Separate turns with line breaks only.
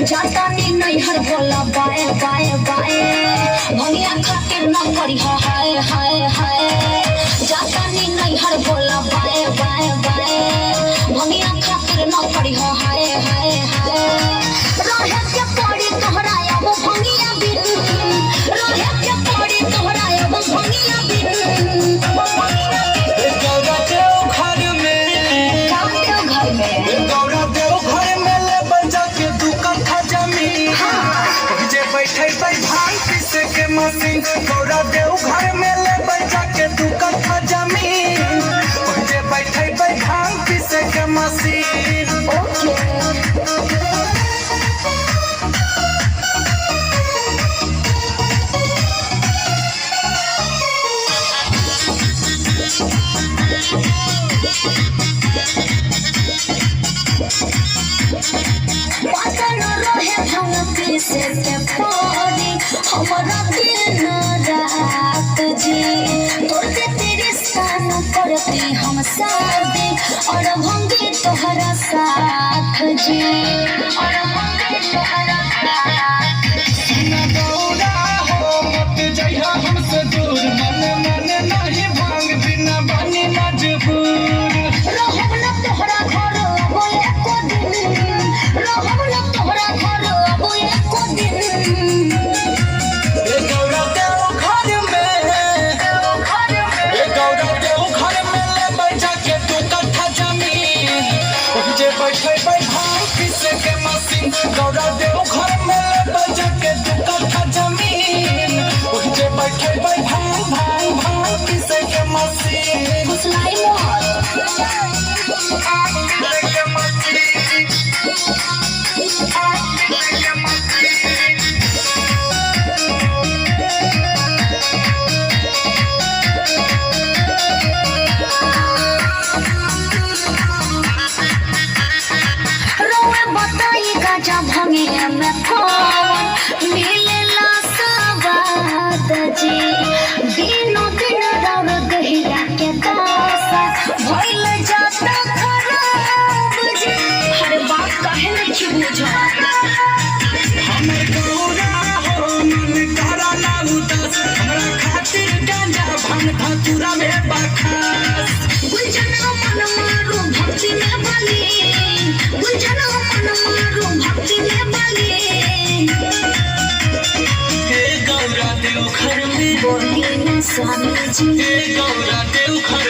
जाता नहीं हर बोला बाए बाए बाए भंगिया खातिर न करी हाय हाय हाय जाता नहीं हर बोला बाए बाए बाए भंगिया खातिर न करी हाय हाय हाय रहे के पड़ी तोहरा अब भंगिया बिन रहे के पड़ी तोहरा अब भंगिया बिन
गौरा देव घर में गौरा देव घर में ले बजा के दू कट्ठा जमीन जे बैठे भांग पीसे के मशीन गौरा देव घर में ले बजा के दू कट्ठा जमीन जे बैठे भांग पीसे के मशीन
से हमारा दिन रात जी तोड़ते तेरे स्थान करते हम शादी और होंगे तोहरा साथ जी और होंगे तोहरा
गौरा हो मत जइहा हमसे दूर मन मन नहीं भांग बिना बनी मजबूर
रहब न तोहरा घर अब एको दिन रहब न तोहरा घर अब एको दिन
गौरा देव घर में ले बजा के दू कट्ठा जमीन जे बैठे भांग पीसे के मशीन गौरा देव घर में ले बजा के दू कट्ठा जमीन जे बैठे भांग पीसे के मशीन
फुसलाई गाजा भंगे में कौन मिलेला सवाद जी दिनों दिन रव गहिया के दासा भइल जाता खराब जी हर बात काहे नहीं बुझा
हमर गौरा हो मन करा ना उदास हमरा खातिर गांजा भांग धतूरा में बखास
गुंजना मन मारो भक्ति में बली गुंजना मन मारो भक्ति में बली
हे गौरा देव घर में
बोली न स्वामी जी
हे गौरा देव घर